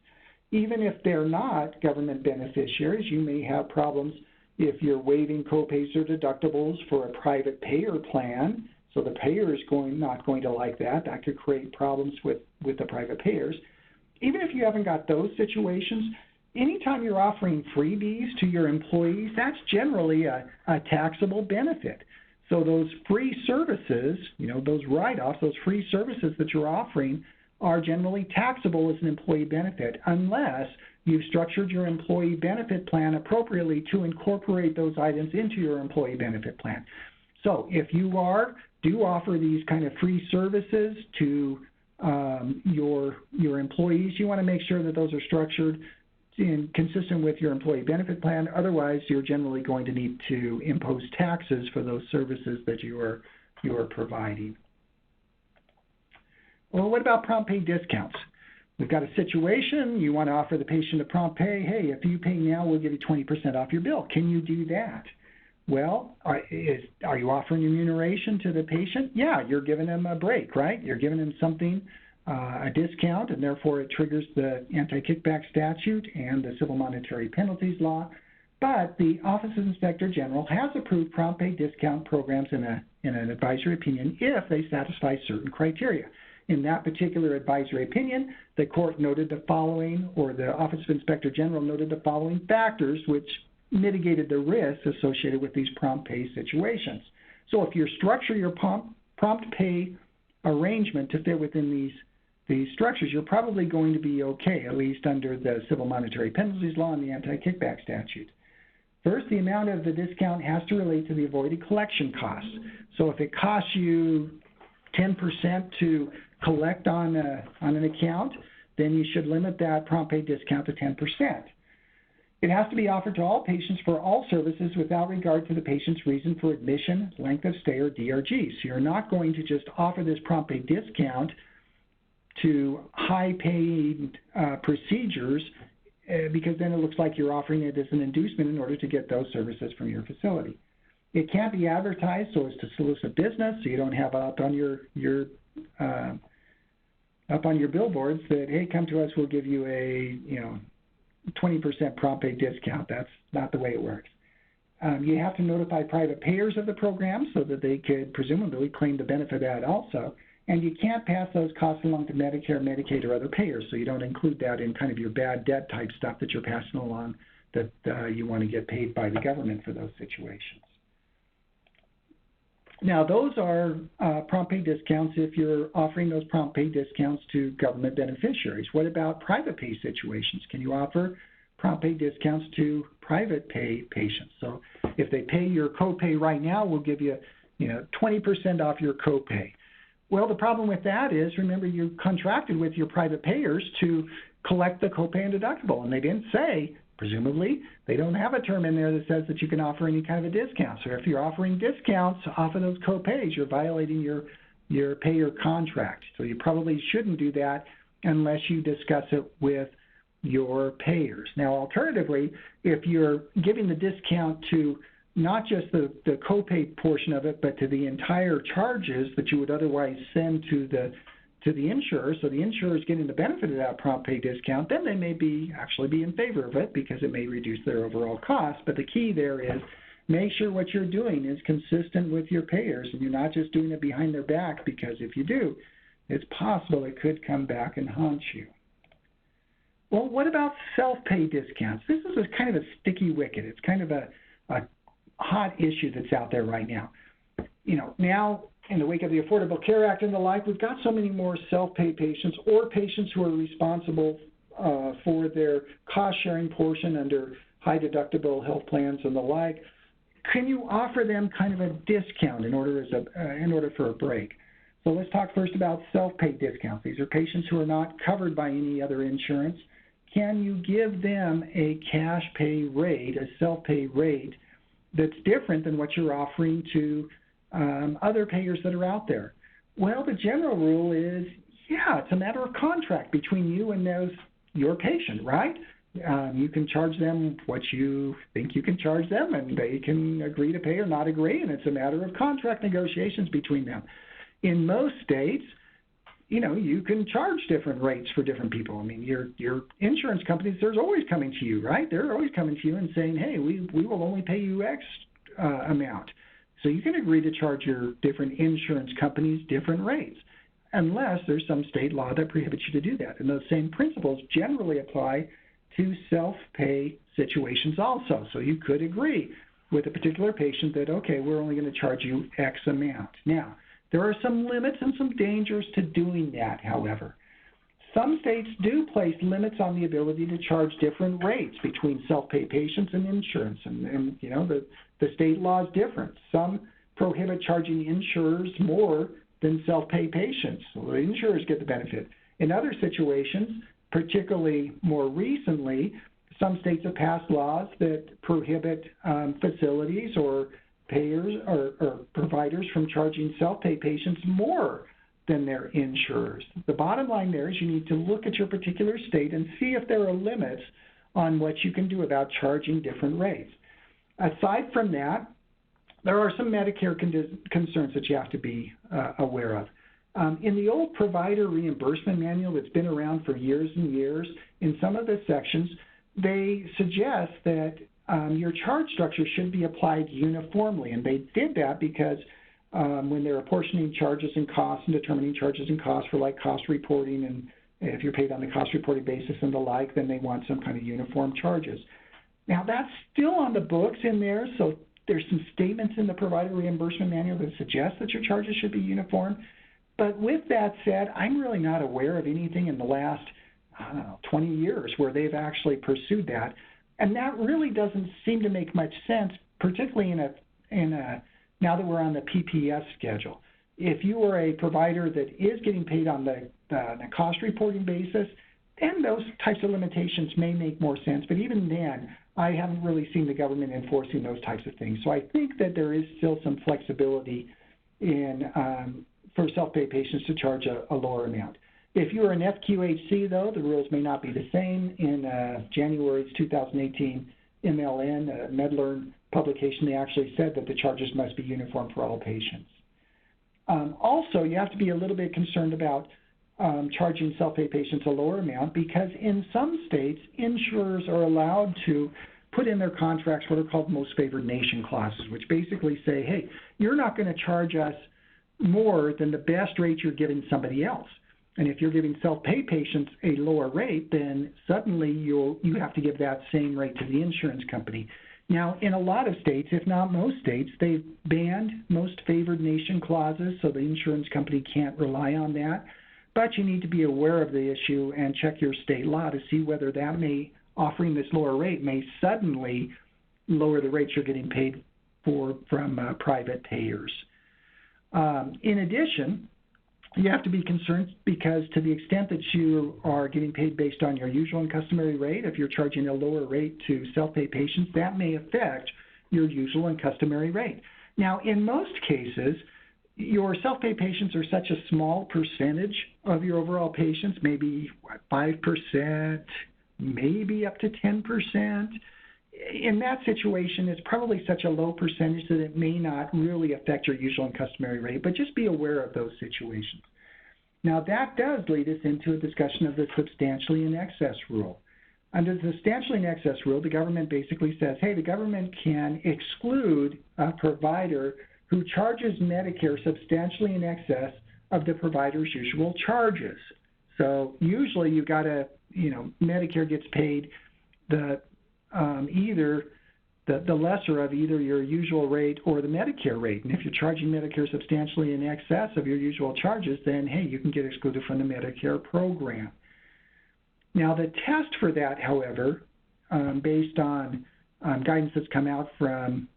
Even if they're not government beneficiaries, you may have problems if you're waiving copays or deductibles for a private payer plan. So the payer is not going to like that. That could create problems with the private payers. Even if you haven't got those situations, anytime you're offering freebies to your employees, that's generally a taxable benefit. So those free services, those write-offs, those free services that you're offering are generally taxable as an employee benefit unless you've structured your employee benefit plan appropriately to incorporate those items into your employee benefit plan. So if you do offer these kind of free services to your employees, you want to make sure that those are structured consistent with your employee benefit plan. Otherwise, you're generally going to need to impose taxes for those services that you are providing. Well, what about prompt pay discounts? We've got a situation, you want to offer the patient a prompt pay. Hey, if you pay now, we'll give you 20% off your bill. Can you do that? Well, are you offering remuneration to the patient? Yeah, you're giving them a break, right? You're giving them something, a discount, and therefore it triggers the anti-kickback statute and the civil monetary penalties law. But the Office of Inspector General has approved prompt pay discount programs in an advisory opinion if they satisfy certain criteria. In that particular advisory opinion, the court noted the following, or the Office of Inspector General noted the following factors which mitigated the risks associated with these prompt pay situations. So if you structure your prompt pay arrangement to fit within these structures, you're probably going to be okay, at least under the civil monetary penalties law and the anti-kickback statute. First, the amount of the discount has to relate to the avoided collection costs. So if it costs you 10% to collect on an account, then you should limit that prompt pay discount to 10%. It has to be offered to all patients for all services without regard to the patient's reason for admission, length of stay, or DRG. So you're not going to just offer this prompt pay discount to high-paid procedures because then it looks like you're offering it as an inducement in order to get those services from your facility. It can't be advertised so as to solicit business, so you don't have out on your up on your billboards that, hey, come to us, we'll give you a 20% prompt pay discount. That's not the way it works. You have to notify private payers of the program so that they could presumably claim the benefit of that also. And you can't pass those costs along to Medicare, Medicaid, or other payers, so you don't include that in kind of your bad debt type stuff that you're passing along that you want to get paid by the government for those situations. Now, those are prompt pay discounts if you're offering those prompt pay discounts to government beneficiaries. What about private pay situations? Can you offer prompt pay discounts to private pay patients? So if they pay your copay right now, we'll give you 20% off your copay. Well, the problem with that is, remember, you contracted with your private payers to collect the copay and deductible, and they didn't say, presumably, they don't have a term in there that says that you can offer any kind of a discount. So if you're offering discounts off of those copays, you're violating your payer contract. So you probably shouldn't do that unless you discuss it with your payers. Now, alternatively, if you're giving the discount to not just the copay portion of it, but to the entire charges that you would otherwise send to the insurer, so the insurer is getting the benefit of that prompt pay discount, then they may actually be in favor of it because it may reduce their overall cost. But the key there is make sure what you're doing is consistent with your payers, and you're not just doing it behind their back, because if you do, it's possible it could come back and haunt you. Well, what about self-pay discounts? This is a kind of a sticky wicket. It's kind of a hot issue that's out there right now. Now in the wake of the Affordable Care Act and the like, we've got so many more self-pay patients or patients who are responsible for their cost-sharing portion under high deductible health plans and the like. Can you offer them kind of a discount in order for a break? So let's talk first about self-pay discounts. These are patients who are not covered by any other insurance. Can you give them a cash pay rate, a self-pay rate, that's different than what you're offering to other payers that are out there? Well, the general rule is, it's a matter of contract between you and your patient, right? You can charge them what you think you can charge them, and they can agree to pay or not agree, and it's a matter of contract negotiations between them. In most states, you can charge different rates for different people. I mean, your insurance companies, they're always coming to you, right? They're always coming to you and saying, hey, we will only pay you X amount. So you can agree to charge your different insurance companies different rates, unless there's some state law that prohibits you to do that. And those same principles generally apply to self-pay situations also. So you could agree with a particular patient that, okay, we're only going to charge you X amount. Now, there are some limits and some dangers to doing that, however. Some states do place limits on the ability to charge different rates between self-pay patients and insurance, and the state law is different. Some prohibit charging insurers more than self-pay patients, so the insurers get the benefit. In other situations, particularly more recently, some states have passed laws that prohibit facilities or payers or providers from charging self-pay patients more than their insurers. The bottom line there is you need to look at your particular state and see if there are limits on what you can do about charging different rates. Aside from that, there are some Medicare concerns that you have to be aware of. In the old provider reimbursement manual that's been around for years and years, in some of the sections, they suggest that your charge structure should be applied uniformly, and they did that because when they're apportioning charges and costs and determining charges and costs for like cost reporting, and if you're paid on the cost reporting basis and the like, then they want some kind of uniform charges. Now that's still on the books in there, so there's some statements in the provider reimbursement manual that suggest that your charges should be uniform. But with that said, I'm really not aware of anything in the last, 20 years where they've actually pursued that. And that really doesn't seem to make much sense, particularly now that we're on the PPS schedule. If you are a provider that is getting paid on the cost reporting basis, then those types of limitations may make more sense. But even then, I haven't really seen the government enforcing those types of things. So I think that there is still some flexibility for self-pay patients to charge a lower amount. If you're an FQHC, though, the rules may not be the same. In January's 2018 MLN, MedLearn publication, they actually said that the charges must be uniform for all patients. Also, you have to be a little bit concerned about charging self-pay patients a lower amount, because in some states, insurers are allowed to put in their contracts what are called most favored nation clauses, which basically say, hey, you're not going to charge us more than the best rate you're giving somebody else. And if you're giving self-pay patients a lower rate, then suddenly you have to give that same rate to the insurance company. Now, in a lot of states, if not most states, they've banned most favored nation clauses, so the insurance company can't rely on that. But you need to be aware of the issue and check your state law to see whether that offering this lower rate may suddenly lower the rates you're getting paid from private payers. In addition, you have to be concerned because to the extent that you are getting paid based on your usual and customary rate, if you're charging a lower rate to self-pay patients, that may affect your usual and customary rate. Now, in most cases, your self-pay patients are such a small percentage of your overall patients, maybe 5%, maybe up to 10%. In that situation, it's probably such a low percentage that it may not really affect your usual and customary rate, but just be aware of those situations. Now, that does lead us into a discussion of the substantially in excess rule. Under the substantially in excess rule, the government basically says, hey, the government can exclude a provider who charges Medicare substantially in excess of the provider's usual charges. So usually you got to, Medicare gets paid either the lesser of either your usual rate or the Medicare rate. And if you're charging Medicare substantially in excess of your usual charges, then, hey, you can get excluded from the Medicare program. Now, the test for that, however, based on guidance that's come out from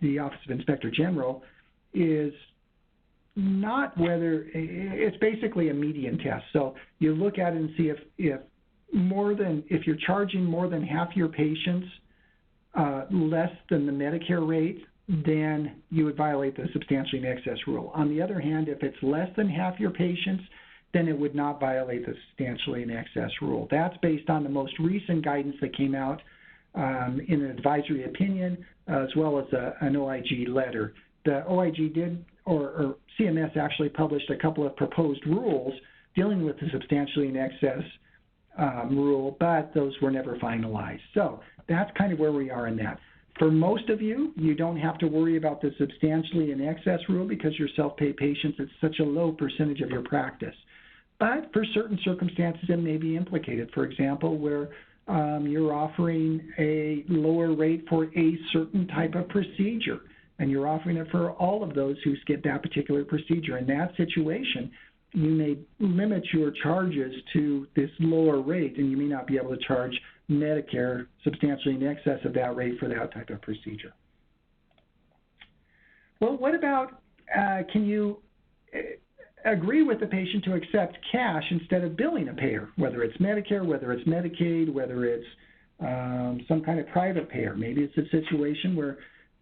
the Office of Inspector General, is not whether it's basically a median test. So you look at it and see if you're charging more than half your patients less than the Medicare rate, then you would violate the substantially in excess rule. On the other hand, if it's less than half your patients, then it would not violate the substantially in excess rule. That's based on the most recent guidance that came out in an advisory opinion, as well as an OIG letter. The OIG or CMS actually published a couple of proposed rules dealing with the substantially in excess rule, but those were never finalized. So that's kind of where we are in that. For most of you, you don't have to worry about the substantially in excess rule because your self-pay patients, it's such a low percentage of your practice. But for certain circumstances, it may be implicated. For example, where you're offering a lower rate for a certain type of procedure, and you're offering it for all of those who get that particular procedure. In that situation, you may limit your charges to this lower rate, and you may not be able to charge Medicare substantially in excess of that rate for that type of procedure. Well, what about, can you agree with the patient to accept cash instead of billing a payer, whether it's Medicare, whether it's Medicaid, whether it's some kind of private payer? Maybe it's a situation where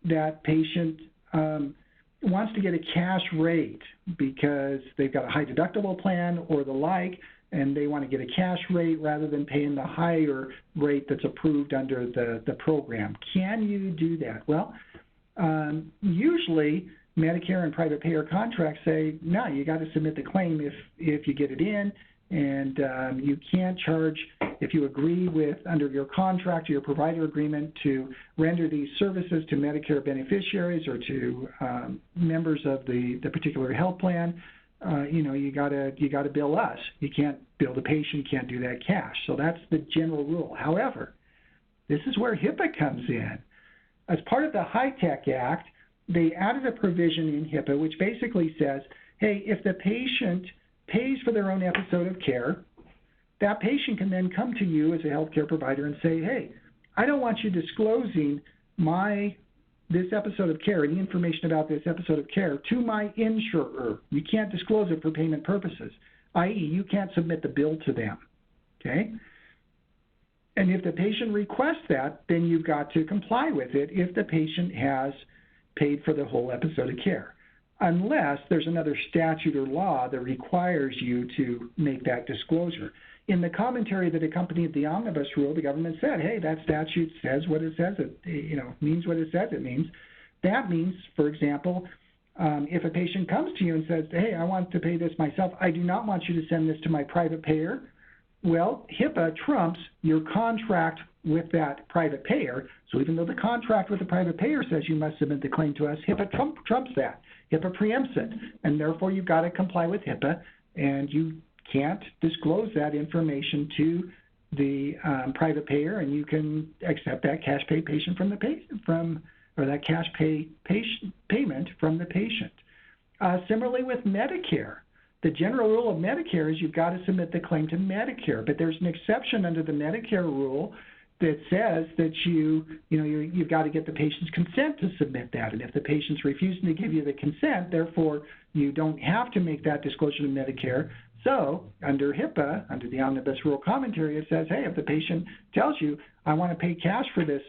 that patient wants to get a cash rate because they've got a high deductible plan or the like, and they want to get a cash rate rather than paying the higher rate that's approved under the program. Can you do that? Well, usually Medicare and private payer contracts say, no, you got to submit the claim if you get it in, and you can't charge if you agree with, under your contract or your provider agreement, to render these services to Medicare beneficiaries or to members of the particular health plan. You got to bill us. You can't bill the patient. Can't do that cash. So that's the general rule. However, this is where HIPAA comes in. As part of the HITECH Act, they added a provision in HIPAA which basically says, hey, if the patient pays for their own episode of care, that patient can then come to you as a healthcare provider and say, hey, I don't want you disclosing this episode of care, any information about this episode of care, to my insurer. You can't disclose it for payment purposes, i.e., you can't submit the bill to them, okay? And if the patient requests that, then you've got to comply with it if the patient has paid for the whole episode of care, unless there's another statute or law that requires you to make that disclosure. In the commentary that accompanied the omnibus rule, the government said, hey, that statute says what it says, it means what it says it means. That means, for example, if a patient comes to you and says, hey, I want to pay this myself, I do not want you to send this to my private payer, well, HIPAA trumps your contract with that private payer. So even though the contract with the private payer says you must submit the claim to us, HIPAA trumps that. HIPAA preempts it, and therefore you've got to comply with HIPAA, and you can't disclose that information to the private payer, and you can accept that cash pay patient from the that cash payment from the patient. Similarly with Medicare, the general rule of Medicare is you've got to submit the claim to Medicare, but there's an exception under the Medicare rule that says that you've got to get the patient's consent to submit that, and if the patient's refusing to give you the consent, therefore you don't have to make that disclosure to Medicare. So under HIPAA, under the Omnibus Rule Commentary, it says, hey, if the patient tells you, I want to pay cash for this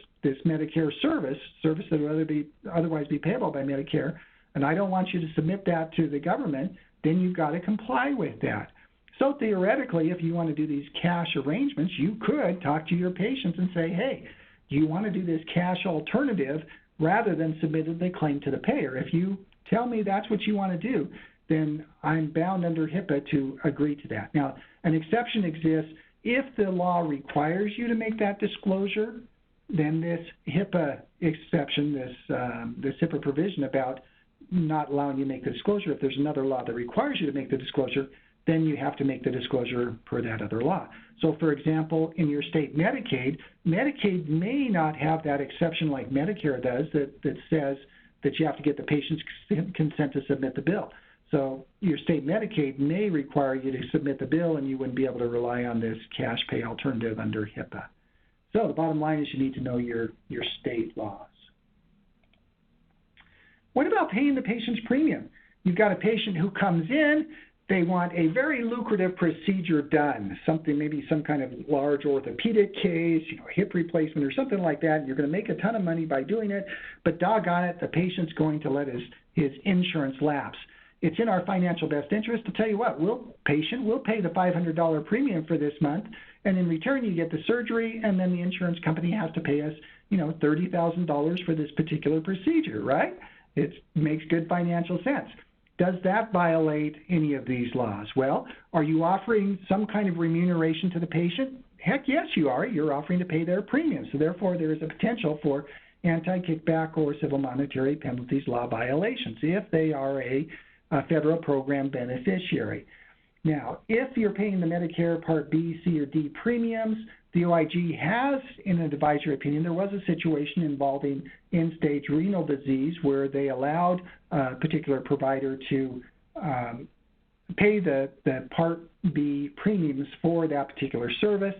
Medicare service that would otherwise be payable by Medicare, and I don't want you to submit that to the government, then you've got to comply with that. So theoretically, if you want to do these cash arrangements, you could talk to your patients and say, hey, do you want to do this cash alternative rather than submitting the claim to the payer? If you tell me that's what you want to do, then I'm bound under HIPAA to agree to that. Now, an exception exists if the law requires you to make that disclosure. Then this HIPAA exception, this HIPAA provision about not allowing you to make the disclosure, if there's another law that requires you to make the disclosure, then you have to make the disclosure per that other law. So, for example, in your state Medicaid may not have that exception like Medicare does that says that you have to get the patient's consent to submit the bill. So your state Medicaid may require you to submit the bill, and you wouldn't be able to rely on this cash pay alternative under HIPAA. So the bottom line is you need to know your state laws. What about paying the patient's premium? You've got a patient who comes in, they want a very lucrative procedure done, maybe some kind of large orthopedic case, hip replacement or something like that, and you're going to make a ton of money by doing it, but doggone it, the patient's going to let his insurance lapse. It's in our financial best interest to tell you what, we'll pay the $500 premium for this month, and in return you get the surgery, and then the insurance company has to pay us, $30,000 for this particular procedure, right? It makes good financial sense. Does that violate any of these laws? Well, are you offering some kind of remuneration to the patient? Heck yes, you are. You're offering to pay their premium. So therefore, there is a potential for anti-kickback or civil monetary penalties law violations if they are a federal program beneficiary. Now, if you're paying the Medicare Part B, C, or D premiums, the OIG has, in an advisory opinion, there was a situation involving end-stage renal disease where they allowed a particular provider to pay the Part B premiums for that particular service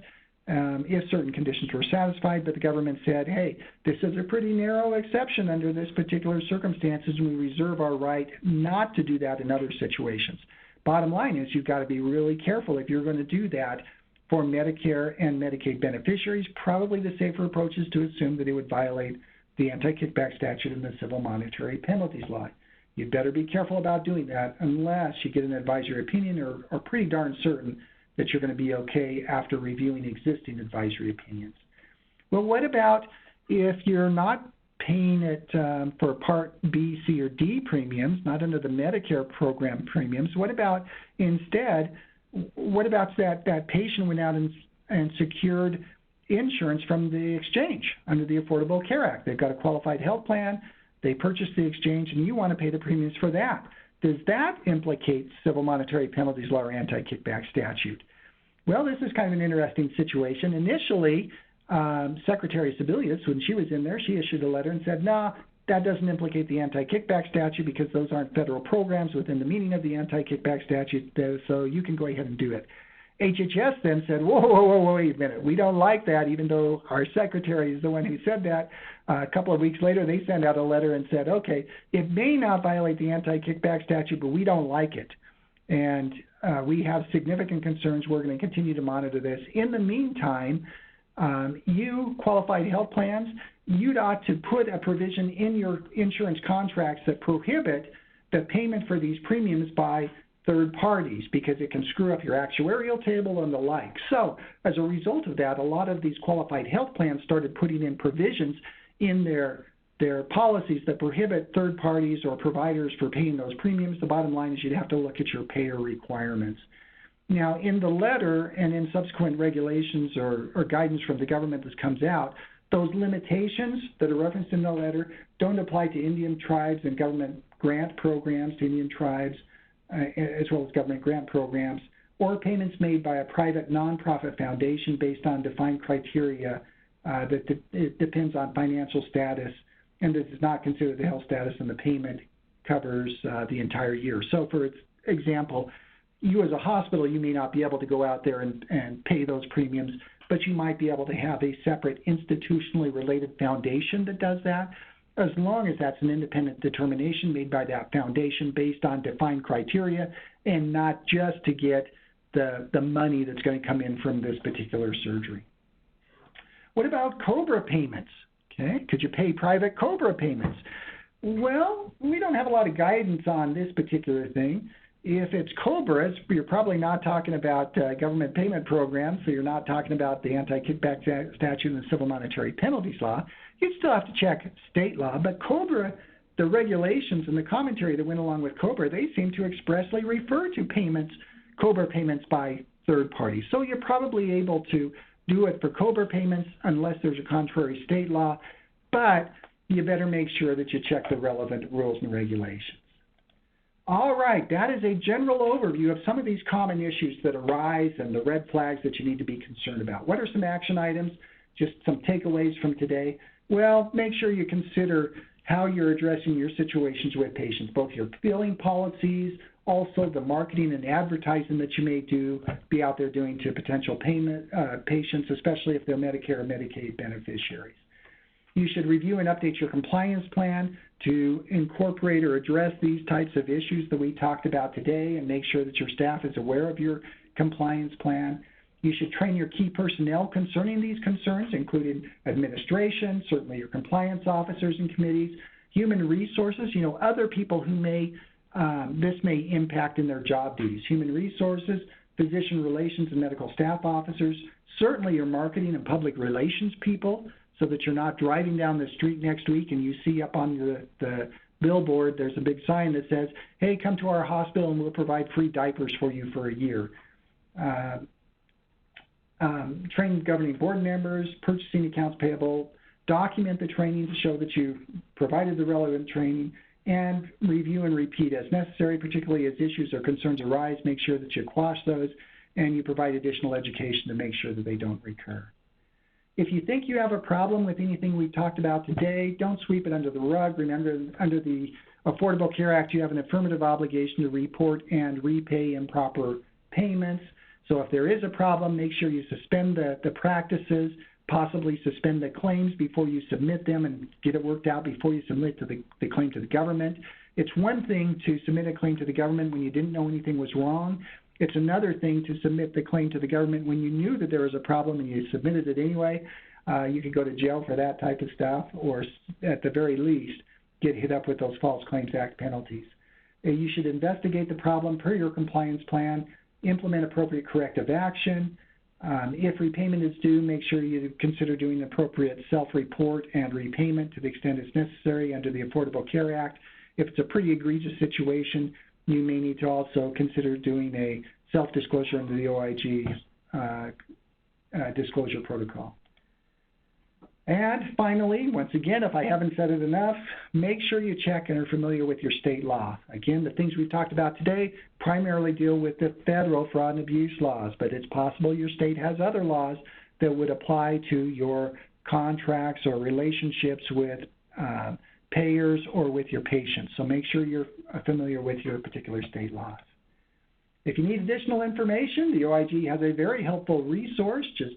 if certain conditions were satisfied, but the government said, hey, this is a pretty narrow exception under this particular circumstances, and we reserve our right not to do that in other situations. Bottom line is you've got to be really careful if you're going to do that for Medicare and Medicaid beneficiaries. Probably the safer approach is to assume that it would violate the anti-kickback statute and the civil monetary penalties law. You'd better be careful about doing that unless you get an advisory opinion or are pretty darn certain that you're going to be okay after reviewing existing advisory opinions. Well, what about if you're not paying it for Part B, C, or D premiums, not under the Medicare program premiums? What about instead, what about that patient went out and secured insurance from the exchange under the Affordable Care Act? They've got a qualified health plan, they purchased the exchange, and you want to pay the premiums for that. Does that implicate civil monetary penalties law or anti-kickback statute? Well, this is kind of an interesting situation. Initially, Secretary Sebelius, when she was in there, she issued a letter and said, no, that doesn't implicate the anti-kickback statute because those aren't federal programs within the meaning of the anti-kickback statute, so you can go ahead and do it. HHS then said, whoa, wait a minute. We don't like that, even though our secretary is the one who said that. A couple of weeks later, they sent out a letter and said, okay, it may not violate the anti-kickback statute, but we don't like it. And we have significant concerns. We're going to continue to monitor this. In the meantime, you qualified health plans, you'd ought to put a provision in your insurance contracts that prohibit the payment for these premiums by third parties because it can screw up your actuarial table and the like. So as a result of that, a lot of these qualified health plans started putting in provisions in their there are policies that prohibit third parties or providers from paying those premiums. The bottom line is you'd have to look at your payer requirements. Now, in the letter and in subsequent regulations or guidance from the government that comes out, those limitations that are referenced in the letter don't apply to Indian tribes and government grant programs to Indian tribes, as well as government grant programs, or payments made by a private nonprofit foundation based on defined criteria that it depends on financial status, and this does not consider the health status, and the payment covers the entire year. So, for example, you as a hospital, you may not be able to go out there and pay those premiums, but you might be able to have a separate institutionally related foundation that does that, as long as that's an independent determination made by that foundation based on defined criteria and not just to get the money that's going to come in from this particular surgery. What about COBRA payments? Okay, could you pay private COBRA payments? Well, we don't have a lot of guidance on this particular thing. If it's COBRAs, you're probably not talking about government payment programs, so you're not talking about the anti-kickback statute and the civil monetary penalties law. You'd still have to check state law, but COBRA, the regulations and the commentary that went along with COBRA, they seem to expressly refer to payments, COBRA payments by third parties. So you're probably able to do it for COBRA payments unless there's a contrary state law, but you better make sure that you check the relevant rules and regulations. All right, that is a general overview of some of these common issues that arise and the red flags that you need to be concerned about. What are some action items? Just some takeaways from today. Well, make sure you consider how you're addressing your situations with patients, both your billing policies, also the marketing and advertising that you may be out there doing to potential patients, especially if they're Medicare or Medicaid beneficiaries. You should review and update your compliance plan to incorporate or address these types of issues that we talked about today and make sure that your staff is aware of your compliance plan. You should train your key personnel concerning these concerns, including administration, certainly your compliance officers and committees, human resources, other people who this may impact in their job duties, human resources, physician relations and medical staff officers, certainly your marketing and public relations people, so that you're not driving down the street next week and you see up on the billboard, there's a big sign that says, hey, come to our hospital and we'll provide free diapers for you for a year. Train governing board members, purchasing accounts payable, document the training to show that you've provided the relevant training, and review and repeat as necessary, particularly as issues or concerns arise. Make sure that you quash those and you provide additional education to make sure that they don't recur. If you think you have a problem with anything we talked about today, don't sweep it under the rug. Remember, under the Affordable Care Act, you have an affirmative obligation to report and repay improper payments. So if there is a problem, make sure you suspend the practices, possibly suspend the claims before you submit them and get it worked out before you submit the claim to the government. It's one thing to submit a claim to the government when you didn't know anything was wrong. It's another thing to submit the claim to the government when you knew that there was a problem and you submitted it anyway. You could go to jail for that type of stuff, or at the very least, get hit up with those False Claims Act penalties. You should investigate the problem per your compliance plan, implement appropriate corrective action. If repayment is due, make sure you consider doing appropriate self-report and repayment to the extent it's necessary under the Affordable Care Act. If it's a pretty egregious situation, you may need to also consider doing a self-disclosure under the OIG disclosure protocol. And finally, once again, if I haven't said it enough, make sure you check and are familiar with your state law. Again, the things we've talked about today primarily deal with the federal fraud and abuse laws, but it's possible your state has other laws that would apply to your contracts or relationships with payers or with your patients. So make sure you're familiar with your particular state laws. If you need additional information, the OIG has a very helpful resource. Just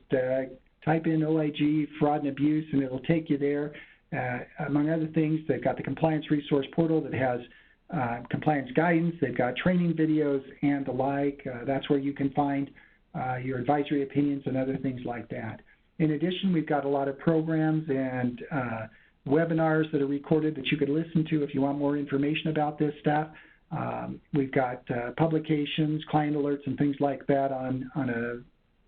type in OIG fraud and abuse and it'll take you there. Among other things, they've got the compliance resource portal that has compliance guidance. They've got training videos and the like. That's where you can find your advisory opinions and other things like that. In addition, we've got a lot of programs and webinars that are recorded that you could listen to if you want more information about this stuff. We've got publications, client alerts, and things like that on a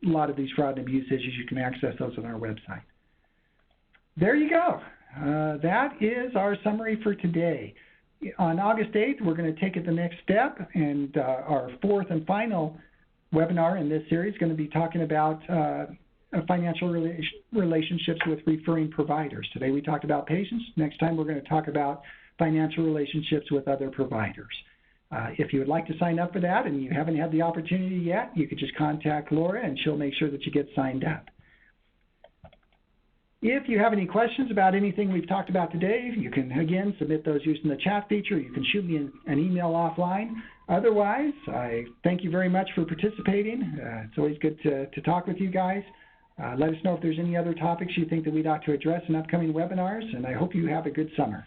lot of these fraud and abuse issues. You can access those on our website. There you go. That is our summary for today. On August 8th, we're going to take it the next step, and our fourth and final webinar in this series is going to be talking about financial relationships with referring providers. Today we talked about patients. Next time we're going to talk about financial relationships with other providers. If you would like to sign up for that and you haven't had the opportunity yet, you could just contact Laura and she'll make sure that you get signed up. If you have any questions about anything we've talked about today, you can, again, submit those using the chat feature. You can shoot me an email offline. Otherwise, I thank you very much for participating. It's always good to talk with you guys. Let us know if there's any other topics you think that we'd ought to address in upcoming webinars, and I hope you have a good summer.